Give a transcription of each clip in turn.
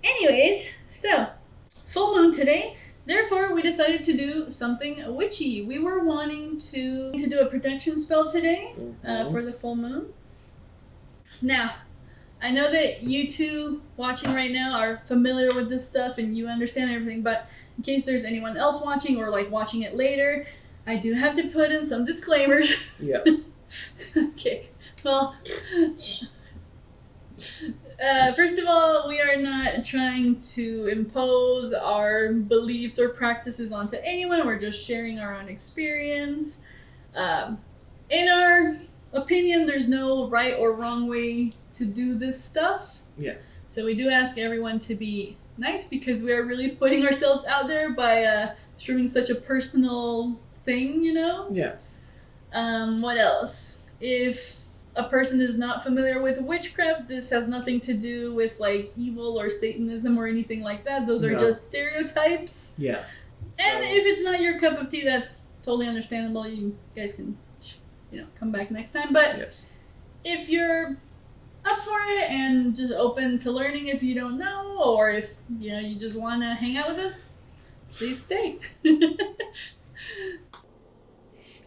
Anyways, so full moon today. Therefore, we decided to do something witchy. We were wanting to do a protection spell today for the full moon. Now, I know that you two watching right now are familiar with this stuff and you understand everything, but in case there's anyone else watching or like watching it later, I do have to put in some disclaimers. Yes. Okay, well, first of all, we are not trying to impose our beliefs or practices onto anyone. We're just sharing our own experience. In our opinion, there's no right or wrong way to do this stuff. Yeah. So we do ask everyone to be nice because we are really putting ourselves out there by streaming such a personal thing, you know? Yeah. What else? If a person is not familiar with witchcraft, this has nothing to do with like evil or Satanism or anything like that. Those are just stereotypes. Yes. And if it's not your cup of tea, that's totally understandable. You guys can, come back next time. But yes. If you're up for it and just open to learning if you don't know, or if you just want to hang out with us, please stay.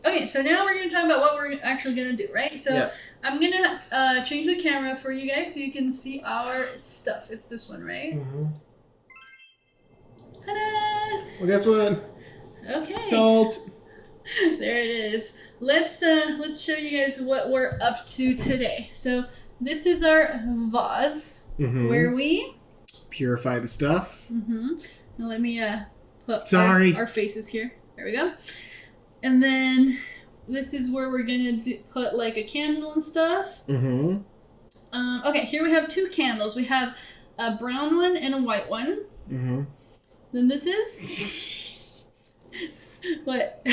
Okay, so now we're going to talk about what we're actually going to do, right? So yes. I'm going to change the camera for you guys so you can see our stuff. It's this one, right? Mm-hmm. Ta-da! Well, guess what? Okay. Salt. There it is. Let's show you guys what we're up to today. So this is our vase where we purify the stuff. Now let me put our faces here. There we go. And then this is where we're gonna put like a candle and stuff. Okay, here we have two candles. We have a brown one and a white one. Then this is what?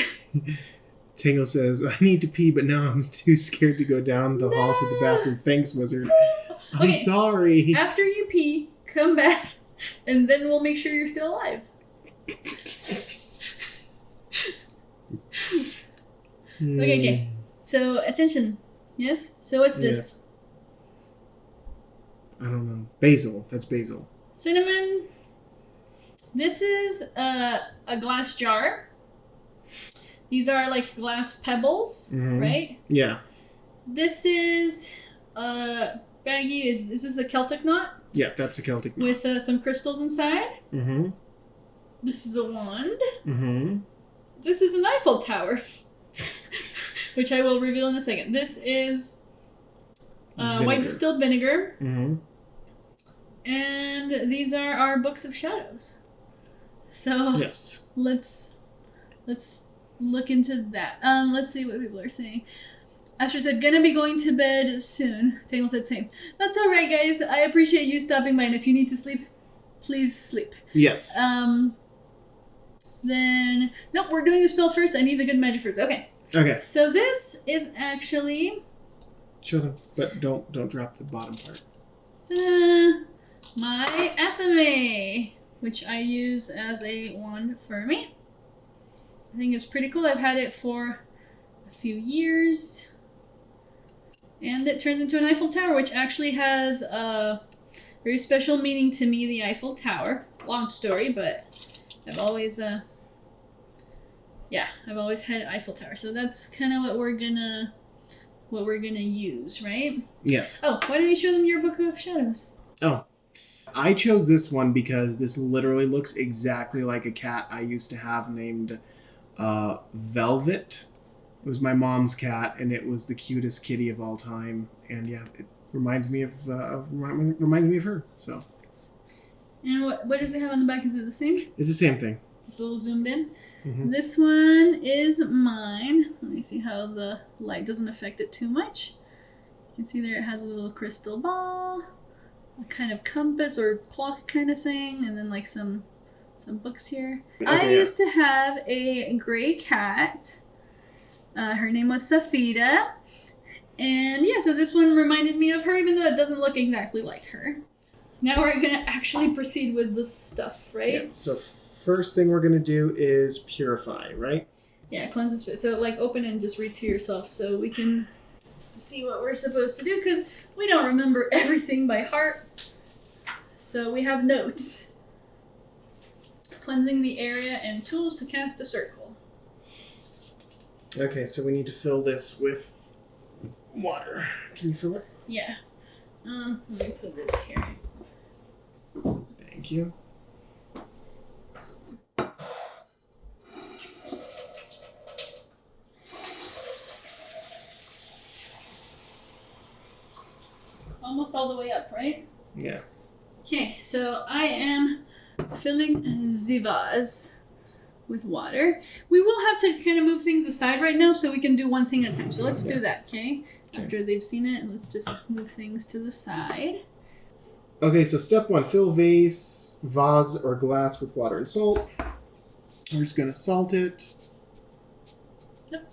Tangle says, "I need to pee, but now I'm too scared to go down the hall to the bathroom. Thanks, wizard. I'm sorry." After you pee, come back, and then we'll make sure you're still alive. Okay. So, attention. Yes? So, what's this? I don't know. Basil. That's basil. Cinnamon. This is a glass jar. These are like glass pebbles, right? Yeah. This is a baggie. This is a Celtic knot. Yeah, that's a Celtic knot. With some crystals inside. This is a wand. This is an Eiffel Tower, which I will reveal in a second. This is white distilled vinegar. And these are our books of shadows. So yes. Let's look into that. Let's see what people are saying. Asher said, "Gonna be going to bed soon." Tangle said, "Same." That's all right, guys. I appreciate you stopping by, and if you need to sleep, please sleep. Yes. Then nope, we're doing the spell first. I need the good magic fruits. Okay. Okay. So this is actually. Show them, but don't drop the bottom part. Ta-da! My Athame, which I use as a wand for me. I think it's pretty cool. I've had it for a few years. And it turns into an Eiffel Tower, which actually has a very special meaning to me, the Eiffel Tower. Long story, but I've always had Eiffel Tower. So that's kind of what we're gonna use, right? Yes. Oh, why don't you show them your Book of Shadows? Oh. I chose this one because this literally looks exactly like a cat I used to have named Velvet. It was my mom's cat, and it was the cutest kitty of all time. And yeah, it reminds me of her. So. And what does it have on the back? Is it the same? It's the same thing. Just a little zoomed in. This one is mine. Let me see how the light doesn't affect it too much. You can see there it has a little crystal ball, a kind of compass or clock kind of thing, and then like some books here. Okay, I used to have a gray cat. Her name was Safida. And yeah, so this one reminded me of her, even though it doesn't look exactly like her. Now we're going to actually proceed with the stuff, right? Yeah, so first thing we're going to do is purify, right? Yeah, cleanse the spirit. So like open and just read to yourself so we can see what we're supposed to do, because we don't remember everything by heart. so we have notes. Cleansing the area and tools to cast the circle. Okay, so we need to fill this with water. Can you fill it? Yeah. Let me put this here. Thank you. Almost all the way up, right? Yeah. Okay, so I am filling the vase with water. We will have to kind of move things aside right now so we can do one thing at a time. So let's do that, okay? After they've seen it, let's just move things to the side. Okay, so step 1, fill vase, or glass with water and salt. We're just going to salt it. Yep.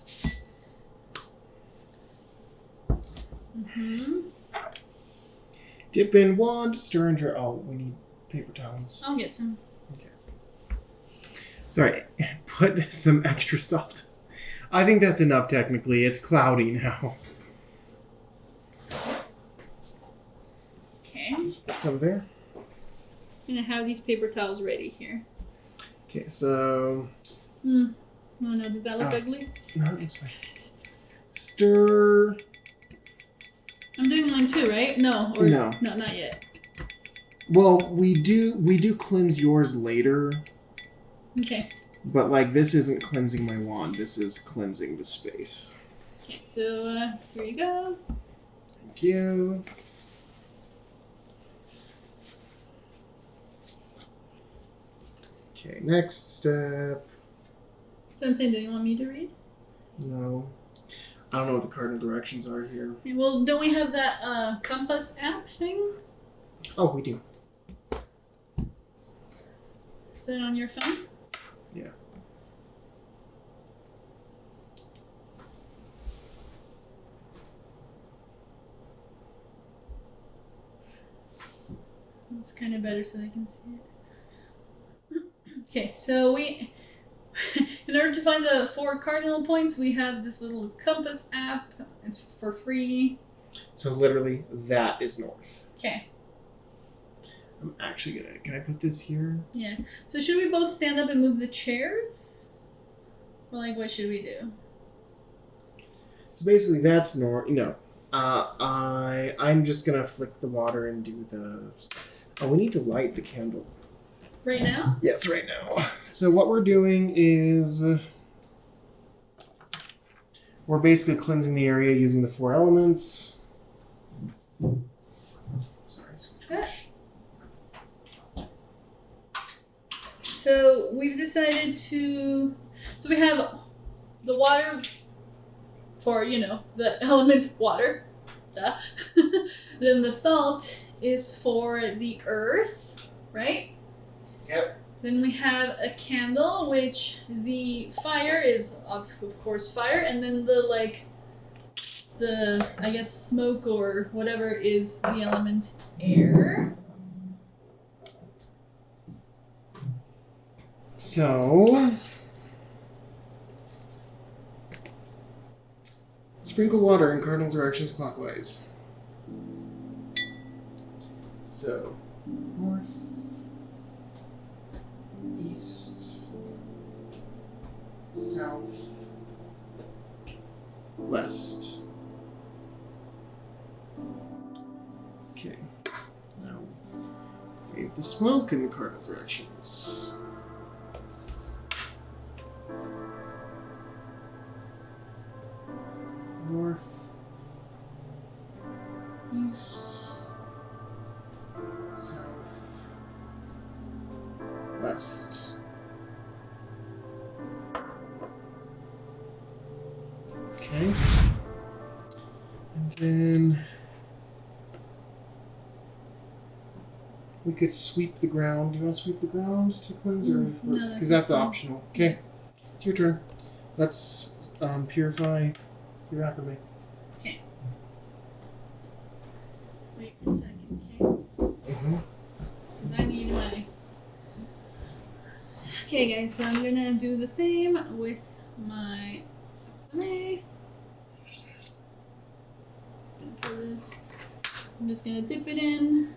Mm-hmm. Dip in wand, stir and dry. Oh, we need paper towels. I'll get some. Okay. Sorry, put some extra salt. I think that's enough technically. It's cloudy now. Okay. It's over there. I'm going to have these paper towels ready here. Okay, so... Oh no, does that look ugly? No, that's fine. Stir... I'm doing mine too, right? No, or no, not yet. Well, we do cleanse yours later. Okay. But like this isn't cleansing my wand. This is cleansing the space. Okay, so here you go. Thank you. Okay, next step. So I'm saying, do you want me to read? No. I don't know what the cardinal directions are here. Okay, well, don't we have that compass app thing? Oh, we do. Is it on your phone? Yeah. It's kind of better so they can see it. Okay, so we... in order to find the 4 cardinal points, we have this little compass app. It's for free. So literally, that is north. Okay. I'm actually gonna... Can I put this here? Yeah. So should we both stand up and move the chairs? Or like, what should we do? So basically, that's north. No. I'm just gonna flick the water and do the... Oh, we need to light the candle. Right now? Yes, right now. So what we're doing is... we're basically cleansing the area using the 4 elements. Sorry, good. So we've decided to... So we have the water for, the element water. Duh. Then the salt is for the earth, right? Yep. Then we have a candle, which the fire is, of course, fire. And then the I guess, smoke or whatever is the element air. So... sprinkle water in cardinal directions clockwise. So, north, east, south, west. Okay. Now, wave the smoke in the cardinal directions. North, east, south, west. Okay. And then we could sweep the ground. Do you want to sweep the ground to cleanse, or No, because that's fine. optional? Okay, it's your turn. Let's purify. You're after me. Okay. Wait a second, okay? Because I need my... Okay, guys, so I'm gonna do the same with my... Just gonna pour this. I'm just gonna dip it in.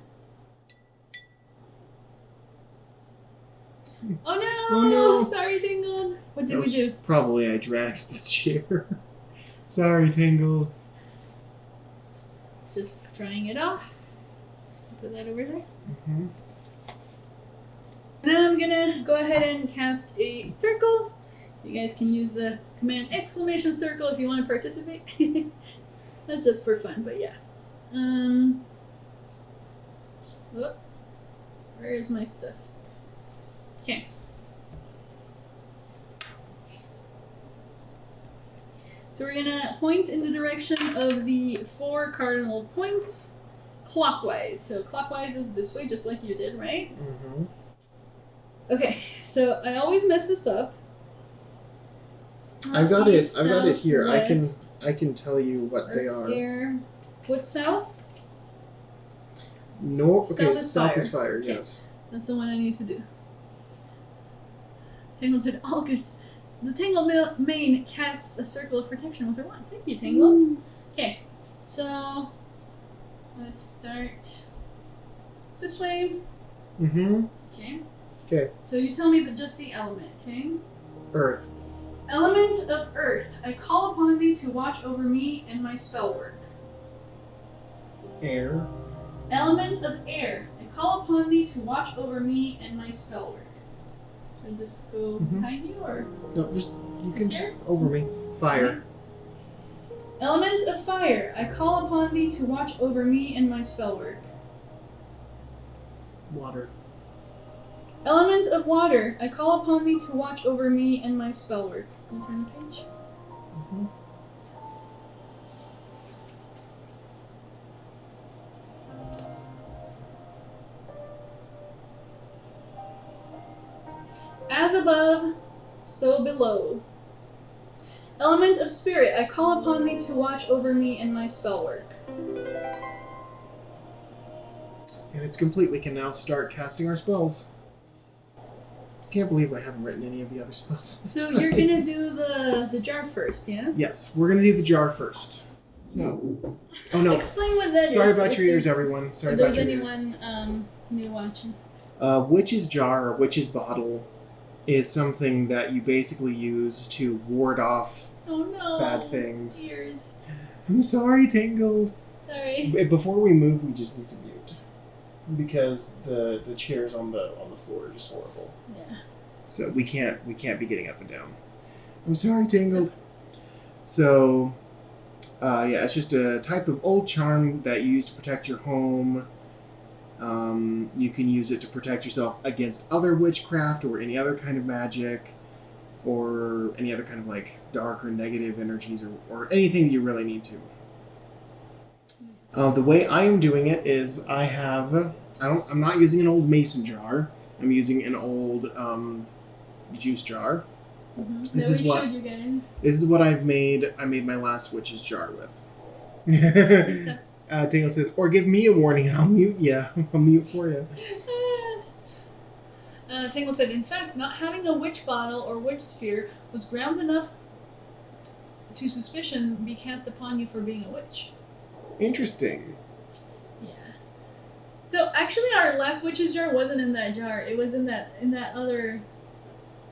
Oh no! Oh no! Sorry, Tingle. What did That we was do? Probably I dragged the chair. Sorry, Tingle. Just drying it off. Put that over there. Mm-hmm. Now I'm gonna go ahead and cast a circle. You guys can use the command !circle if you want to participate. That's just for fun, but yeah. Whoop. Where is my stuff? Okay. So we're gonna point in the direction of the 4 cardinal points clockwise. So clockwise is this way, just like you did, right? Mm-hmm. Okay, so I always mess this up. I've got it here. Southwest, I can tell you what they Earth, are. Air. What's south? North. Okay, South is fire. Okay. Yes. That's the one I need to do. Tangle said, all goods. The Tangle main casts a circle of protection with her wand. Thank you, Tangle. Okay, so let's start this way. Mm-hmm. Okay. Okay. So you tell me that just the element, okay? Earth. Element of earth, I call upon thee to watch over me and my spell work. Air. Element of air, I call upon thee to watch over me and my spell work. Should I just go behind you or? No, just you This can here? just over me. Fire. Element of fire, I call upon thee to watch over me and my spell work. Water. Element of water, I call upon thee to watch over me and my spell work. Can you turn the page? Mm-hmm. As above, so below. Element of spirit, I call upon thee to watch over me and my spell work. And it's complete. We can now start casting our spells. Can't believe I haven't written any of the other spells. So you're gonna do the jar first, yes? Yes, we're gonna do the jar first. So, oh no! Explain what that is. Sorry about if your ears, there's- everyone. Sorry If about there's your ears. anyone new watching. Witch's jar or witch's bottle is something that you basically use to ward off Oh no. bad things. Ears. I'm sorry, Tangled. Sorry. Before we move, we just need to mute because the chairs on the floor are just horrible. Yeah. So we can't be getting up and down. I'm sorry, Tangled. So, yeah, it's just a type of old charm that you use to protect your home. You can use it to protect yourself against other witchcraft or any other kind of magic, or any other kind of like dark or negative energies, or anything you really need to. The way I am doing it is I'm not using an old mason jar. I'm using an old juice jar. Mm-hmm. This that is we what showed you guys. This is what I've made. I made my last witch's jar with. Tangle says, "Or give me a warning, and I'll mute you. I'll mute for you." Tangle said, in fact, not having a witch bottle or witch sphere was grounds enough to suspicion be cast upon you for being a witch. Interesting. Yeah. So actually, our last witch's jar wasn't in that jar. It was in that other.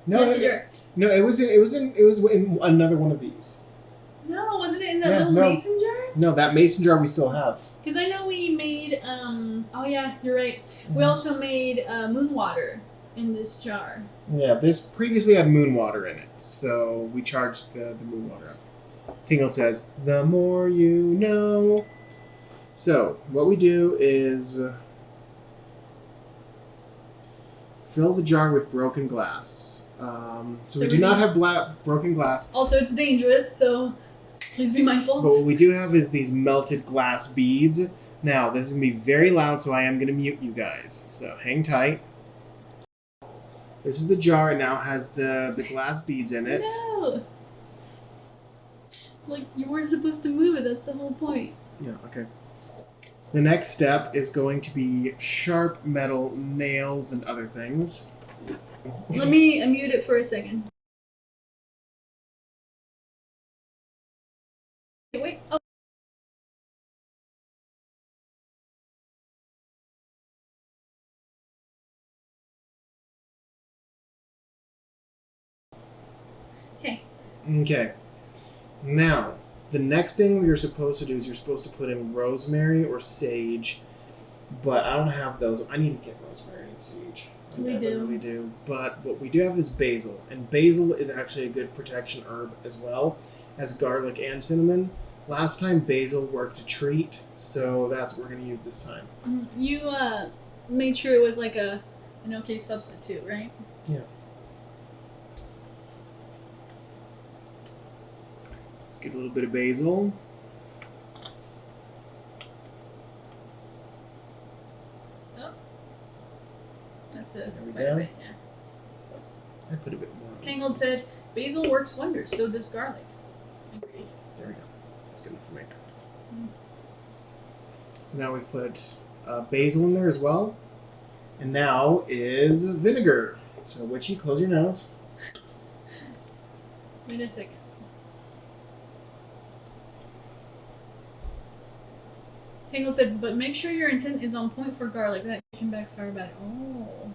No, jar. No, it was in another one of these. No, wasn't it in that little mason jar? No, that mason jar we still have. Because I know we made. Oh yeah, you're right. We also made moon water in this jar. Yeah, this previously had moon water in it, so we charged the moon water up. Tingle says, "The more you know." So what we do is fill the jar with broken glass. So we do not have broken glass. Also, it's dangerous, so please be mindful. But what we do have is these melted glass beads. Now, this is going to be very loud, so I am going to mute you guys. So hang tight. This is the jar. It now has the glass beads in it. No! Like, you weren't supposed to move it, that's the whole point. Yeah, okay. The next step is going to be sharp metal nails and other things. Let me unmute it for a second. Wait. Oh. Okay. Now, the next thing you're supposed to do is you're supposed to put in rosemary or sage, but I don't have those. I need to get rosemary and sage. We I do. really do. But what we do have is basil, and basil is actually a good protection herb as well as garlic and cinnamon. Last time basil worked a treat, so that's what we're going to use this time. You made sure it was like an okay substitute, right? Yeah. Let's get a little bit of basil. Oh. That's it. There we Quite a go. bit, yeah. I put a bit more. Tangled said, basil works wonders, so does garlic. Agreed. There we go. That's good enough for me. So now we put basil in there as well. And now is vinegar. So Witchy, close your nose. Wait a second. Tangle said, but make sure your intent is on point for garlic. That can backfire bad. Oh.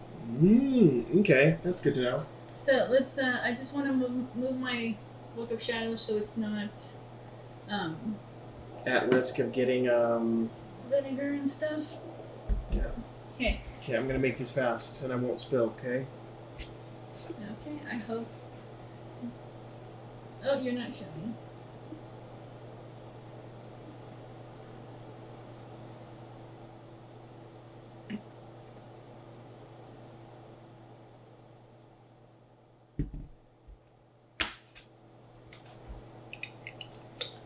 Okay. That's good to know. So let's, I just want to move my Book of Shadows so it's not At risk of getting, vinegar and stuff. Yeah. Okay. Okay, I'm going to make this fast and I won't spill, okay? Okay, I hope. Oh, you're not showing.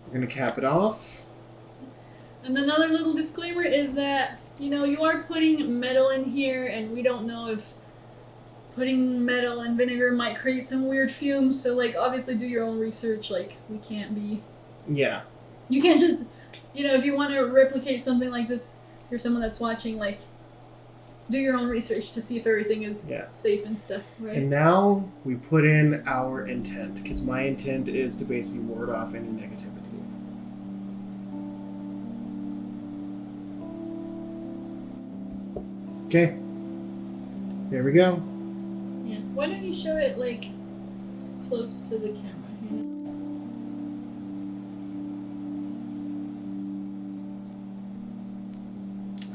We're going to cap it off. And another little disclaimer is that, you are putting metal in here, and we don't know if putting metal and vinegar might create some weird fumes, so, obviously do your own research. We can't be... Yeah. You can't just, if you want to replicate something like this, you're someone that's watching, do your own research to see if everything is safe and stuff, right? And now we put in our intent, because my intent is to basically ward off any negativity. Okay. There we go. Yeah. Why don't you show it, close to the camera,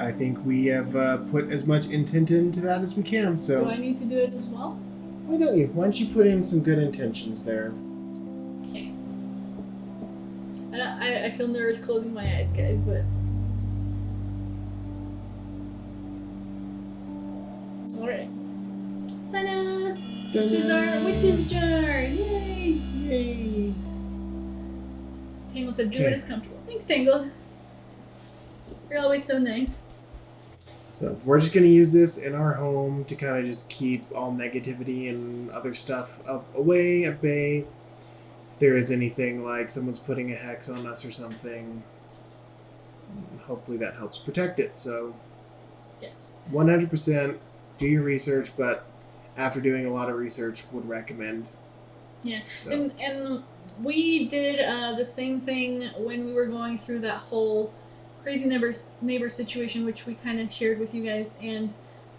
I think we have put as much intent into that as we can, so... Do I need to do it as well? Why don't you? Why don't you put in some good intentions there? Okay. I feel nervous closing my eyes, guys, but... Alright. Ta-da! This is our witch's jar! Yay! Yay! Tangle said, do it as comfortable. Thanks, Tangle. You're always so nice. So we're just going to use this in our home to kind of just keep all negativity and other stuff away, at bay. If there is anything like someone's putting a hex on us or something, hopefully that helps protect it. So yes, 100% do your research, but after doing a lot of research, would recommend. Yeah, so. and we did the same thing when we were going through that whole crazy neighbor situation, which we kind of shared with you guys, and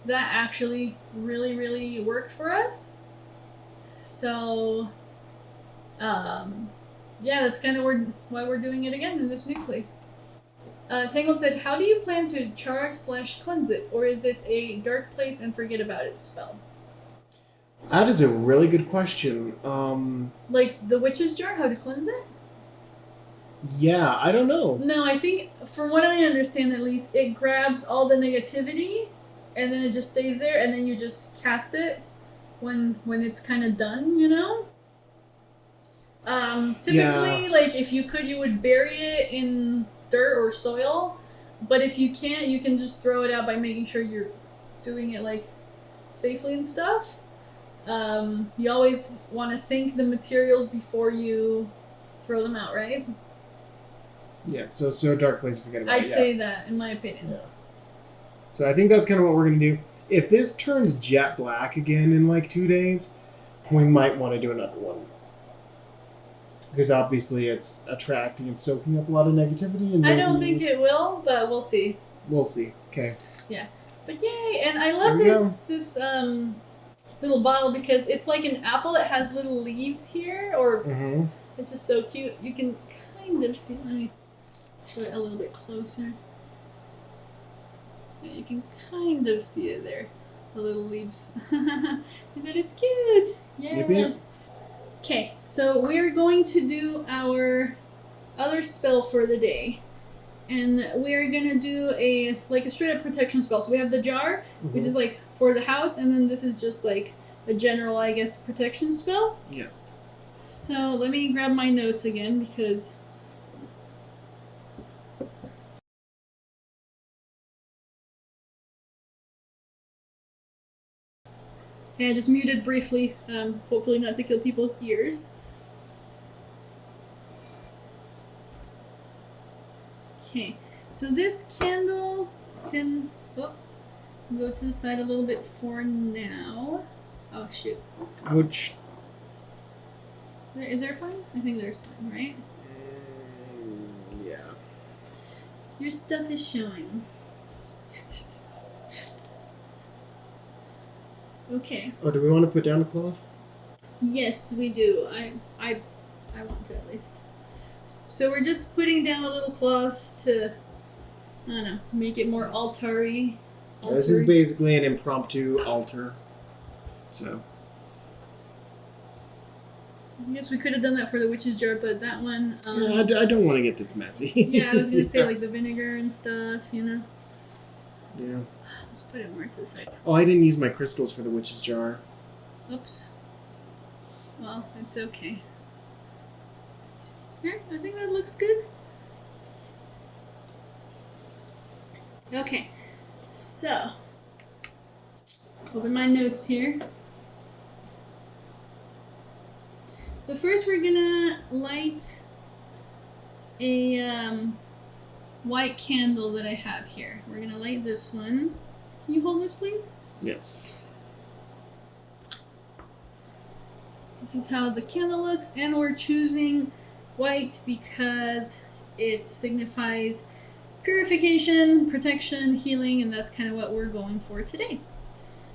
that actually really, really worked for us. So, yeah, that's kind of why we're doing it again in this new place. Tangled said, how do you plan to charge/cleanse it, or is it a dark place and forget about it spell? That is a really good question. Like the witch's jar, how to cleanse it? Yeah, I don't know. No, I think, from what I understand at least, it grabs all the negativity, and then it just stays there, and then you just cast it when it's kind of done, Typically, if you could, you would bury it in dirt or soil, but if you can't, you can just throw it out by making sure you're doing it, safely and stuff. You always want to think the materials before you throw them out, right? Yeah, so dark place, forget about it. I'd say that, in my opinion. Yeah. So I think that's kind of what we're going to do. If this turns jet black again in 2 days, we might want to do another one. Because obviously it's attracting and soaking up a lot of negativity. And I don't think it will, but we'll see. We'll see. Okay. Yeah. But yay! And I love this little bottle because it's like an apple that has little leaves here, or it's just so cute. You can kind of see. Let me show it a little bit closer. Yeah, you can kind of see it there. The little leaves. He said it's cute. Yes. Yep. Okay, so we're going to do our other spell for the day. And we're gonna do a straight up protection spell. So we have the jar, which is like for the house, and then this is just like a general, I guess, protection spell. Yes. So let me grab my notes again because I just muted briefly, hopefully not to kill people's ears. Okay, so this candle can go to the side a little bit for now. Oh, shoot. Ouch. Is there fun? I think there's fun, right? Yeah. Your stuff is showing. Okay. Oh, do we want to put down a cloth? Yes, we do. I want to at least. So we're just putting down a little cloth to, I don't know, make it more altar-y. Yeah, this is basically an impromptu altar. So. I guess we could have done that for the witch's jar, but that one... yeah, I don't want to get this messy. Yeah, I was going to say, like, the vinegar and stuff, you know? Yeah. Let's put it more to the side. Oh, I didn't use my crystals for the witch's jar. Oops. Well, it's okay. Here, I think that looks good. Okay, so open my notes here. So first we're gonna light a white candle that I have here. We're gonna light this one. Can you hold this, please? Yes. This is how the candle looks, and we're choosing white because it signifies purification, protection, healing, and that's kind of what we're going for today.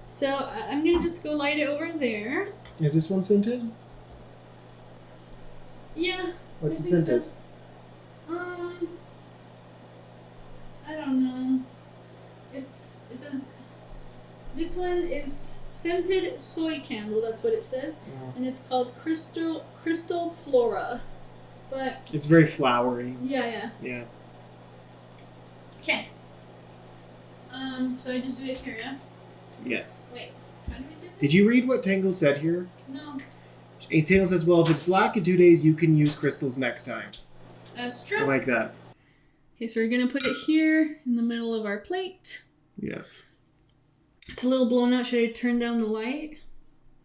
So I'm gonna just go light it over there. Is this one scented? Yeah. What's it scented? So. I don't know. It does. This one is scented soy candle. That's what it says, and it's called Crystal Flora. But it's very flowery. Yeah. Okay. So I just do it here, yeah? Yes. Wait, how do we do this? Did you read what Tangle said here? No. Tangle says, well, if it's black in 2 days, you can use crystals next time. That's true. I like that. Okay, so we're gonna put it here in the middle of our plate. Yes. It's a little blown out. Should I turn down the light?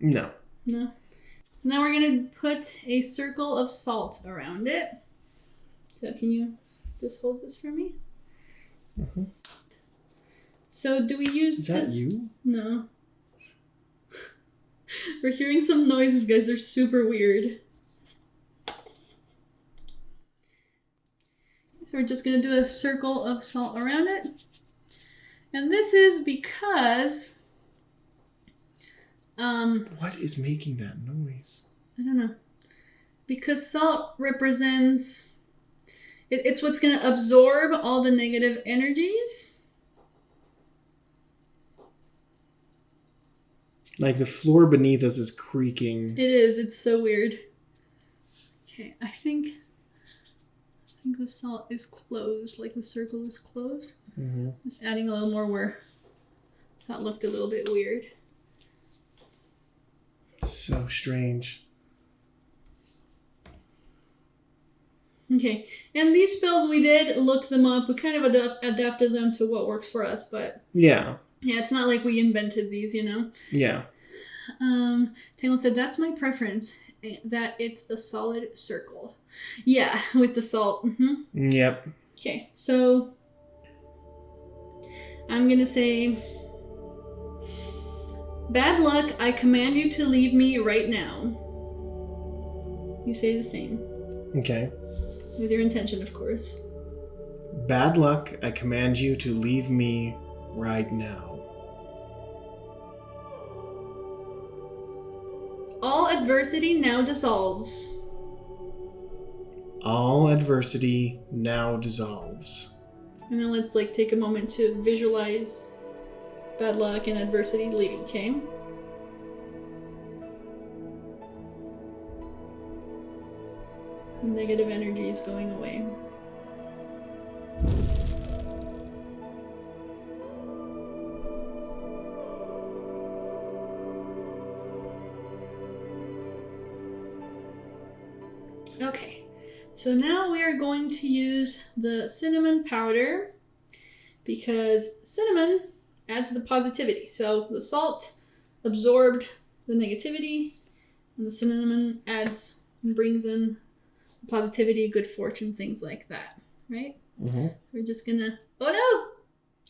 No. No. So now we're gonna put a circle of salt around it. So can you just hold this for me? Mm-hmm. So do we use... Is that you? No. We're hearing some noises, guys. They're super weird. So we're just gonna do a circle of salt around it. And this is because... what is making that noise? I don't know. Because salt represents... It's what's going to absorb all the negative energies. Like the floor beneath us is creaking. It is. It's so weird. Okay, I think the salt is closed. Like the circle is closed. Mm-hmm. Just adding a little more where that looked a little bit weird. So strange. Okay, and these spells we did look them up. We kind of adapted them to what works for us, but yeah, it's not like we invented these, you know. Yeah. Tangle said that's my preference. That it's a solid circle. Yeah, with the salt. Mm-hmm. Yep. Okay, so I'm gonna say, bad luck. I command you to leave me right now. You say the same. Okay. With your intention, of course. Bad luck, I command you to leave me right now. adversity now dissolves. All adversity now dissolves. And then let's like take a moment to visualize bad luck and adversity leaving, okay? Negative energy is going away. Okay, so now we are going to use the cinnamon powder because cinnamon adds the positivity. So the salt absorbed the negativity and the cinnamon adds and brings in positivity, good fortune, things like that, right? Mm-hmm. We're just gonna... Oh no!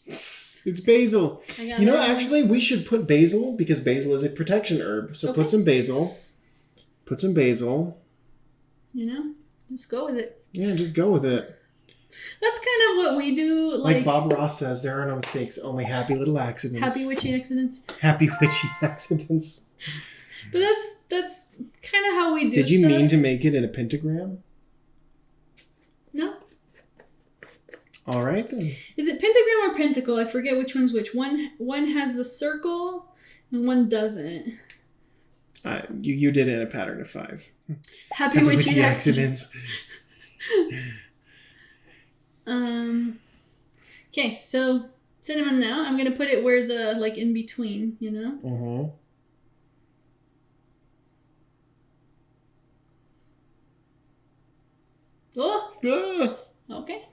It's basil. You know, actually, we should put basil because basil is a protection herb. So Okay. put some basil. Put some basil. You know, just go with it. Yeah, just go with it. That's kind of what we do. Like Bob Ross says, there are no mistakes, only happy little accidents. Happy witchy accidents. Happy witchy accidents. But that's kind of how we do. Did you stuff. mean to make it in a pentagram? No. All right then. Is it pentagram or pentacle? I forget which one's which. One has the circle and one doesn't. You did it in a pattern of 5. Happy witchy accidents. Okay, so cinnamon now. I'm gonna put it where the like in between, you know. Mm-hmm. Oh. Ah. Okay.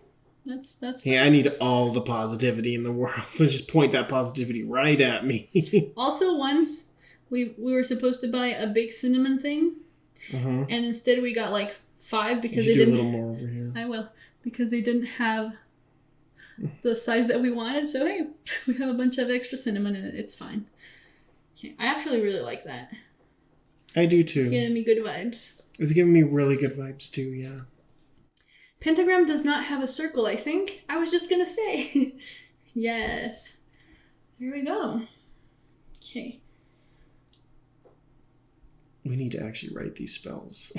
That's fine. Yeah, I need all the positivity in the world to just point that positivity right at me. Also, once we were supposed to buy a big cinnamon thing, Mm-hmm. and instead we got like 5 because you they should didn't. do a little more over here. I will, because they didn't have the size that we wanted. So hey, we have a bunch of extra cinnamon in it. It's fine. Okay, I actually really like that. I do too. It's giving me good vibes. It's giving me really good vibes too. Yeah. Pentagram does not have a circle, I think. I was just gonna say. Yes. Here we go. Okay. We need to actually write these spells.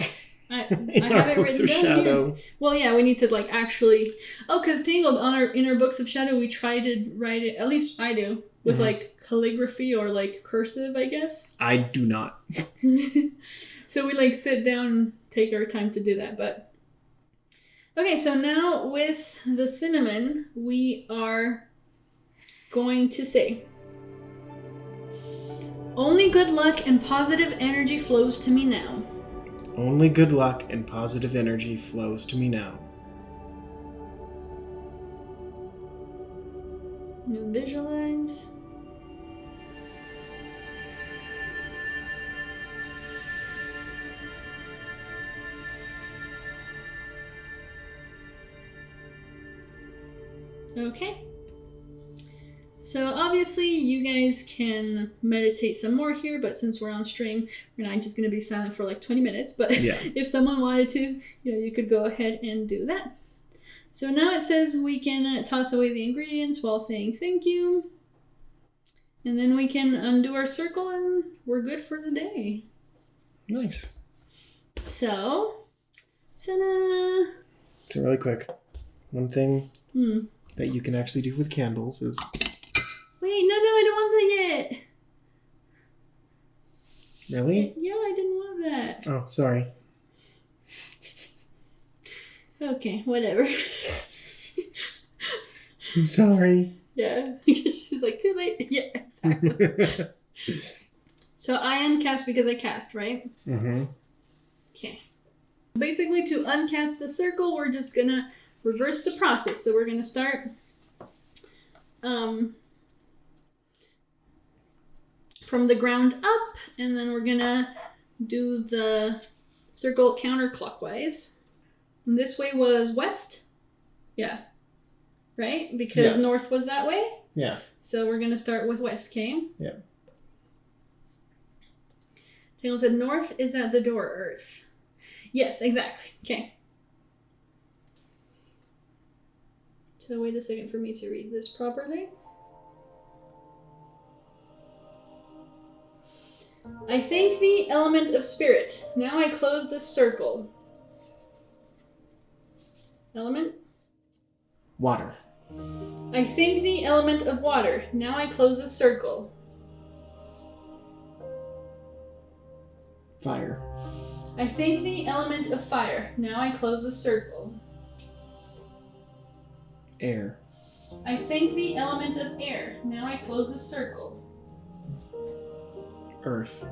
I in have our it books written of down shadow. here. Well, yeah, we need to like actually. Oh, because Tangled in our books of shadow, we try to write it. At least I do with like calligraphy or like cursive, I guess. I do not. So we like sit down and take our time to do that. But okay, so now with the cinnamon, we are going to say, only good luck and positive energy flows to me now. Only good luck and positive energy flows to me now. Visualize. Okay. So obviously you guys can meditate some more here, but since we're on stream, we're not just going to be silent for like 20 minutes. But Yeah. if someone wanted to, you could go ahead and do that. So now it says we can toss away the ingredients while saying thank you. And then we can undo our circle and we're good for the day. Nice. So, ta-da! So really quick, one thing that you can actually do with candles is... Wait, no, I don't want that yet. Really? Yeah, I didn't want that. Oh, sorry. Okay, whatever. I'm sorry. Yeah. She's like, too late. Yeah, exactly. So I uncast because I cast, right? Mm-hmm. Okay. Basically, to uncast the circle, we're just gonna reverse the process. So we're gonna start from the ground up, and then we're gonna do the circle counterclockwise. And this way was west? Yeah. Right? Because Yes. north was that way? Yeah. So we're gonna start with west, okay? Yeah. Tangle said north is at the door, earth. Yes, exactly. Okay. So wait a second for me to read this properly. I thank the element of spirit. Now I close this circle. Element? Water. I thank the element of water. Now I close this circle. Fire. I thank the element of fire. Now I close this circle. Air. I thank the element of air. Now I close this circle. Earth.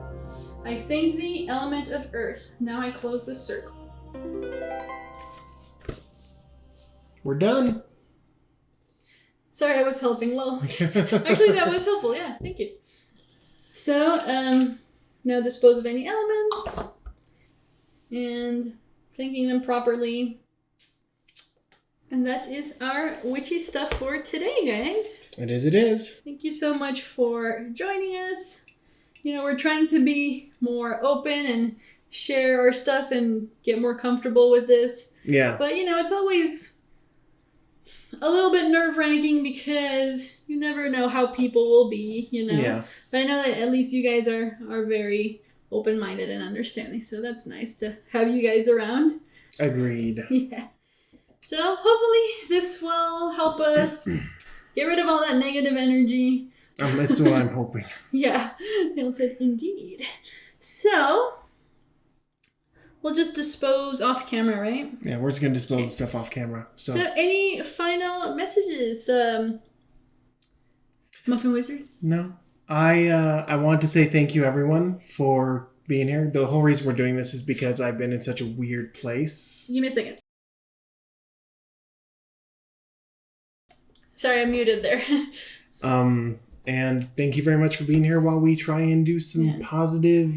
I thank the element of earth. Now I close this circle. We're done. Sorry, I was helping. Well, actually, that was helpful. Yeah, thank you. So, now dispose of any elements and thanking them properly. And that is our witchy stuff for today, guys. It is. Thank you so much for joining us. You know, we're trying to be more open and share our stuff and get more comfortable with this. Yeah. But, you know, it's always a little bit nerve-wracking because you never know how people will be, you know. Yeah. But I know that at least you guys are very open-minded and understanding. So that's nice to have you guys around. Agreed. Yeah. So hopefully this will help us get rid of all that negative energy. That's what I'm hoping. Yeah. Dale said, indeed. So we'll just dispose off camera, right? Yeah, we're just going to dispose of stuff off camera. So any final messages, Muffin Wizard? No. I want to say thank you, everyone, for being here. The whole reason we're doing this is because I've been in such a weird place. Give me a second. Sorry, I muted there. And thank you very much for being here while we try and do some positive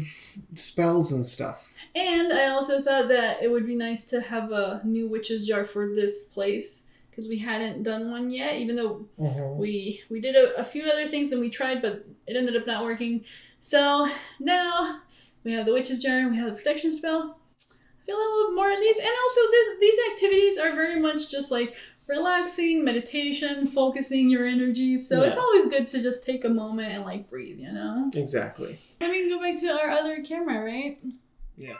spells and stuff. And I also thought that it would be nice to have a new witch's jar for this place because we hadn't done one yet, even though we did a few other things and we tried, but it ended up not working. So now we have the witch's jar, we have the protection spell. I feel a little bit more at ease. And also these activities are very much just like relaxing, meditation, focusing your energy. So it's always good to just take a moment and like breathe, you know? Exactly. Then we can go back to our other camera, right? Yeah.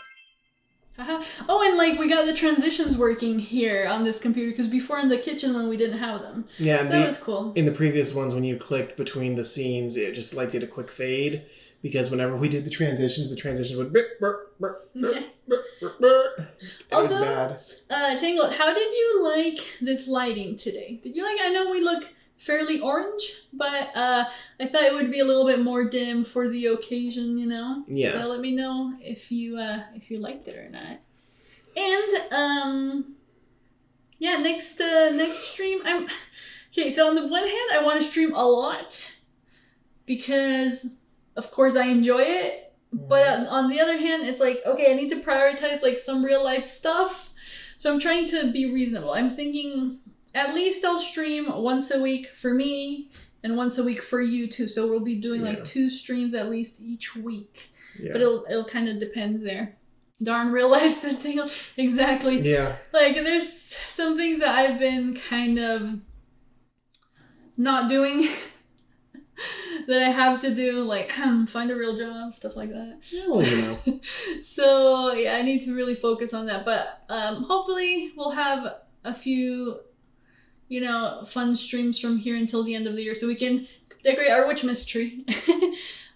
Haha. Oh, and like we got the transitions working here on this computer because before in the kitchen when we didn't have them. Yeah, so that was cool. In the previous ones, when you clicked between the scenes, it just like did a quick fade because whenever we did the transitions would. Also, was bad. Tangled, how did you like this lighting today? Did you like? I know we look fairly orange, but I thought it would be a little bit more dim for the occasion, you know. Yeah. So let me know if you liked it or not. And yeah, next stream okay. So on the one hand, I want to stream a lot because, of course, I enjoy it. But on the other hand, it's like, okay, I need to prioritize like some real life stuff. So I'm trying to be reasonable. I'm thinking at least I'll stream once a week for me and once a week for you too. So we'll be doing like 2 streams at least each week. Yeah. But it'll kind of depend there. Darn real life setting. Exactly. Yeah. Like there's some things that I've been kind of not doing that I have to do, like find a real job, stuff like that. Yeah, well, you know. So yeah, I need to really focus on that. But hopefully we'll have a few, you know, fun streams from here until the end of the year so we can decorate our witchmas tree.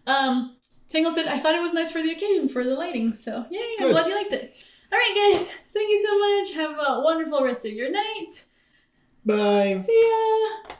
Tangle said, I thought it was nice for the occasion, for the lighting. So yeah, I'm glad you liked it. All right, guys. Thank you so much. Have a wonderful rest of your night. Bye. See ya.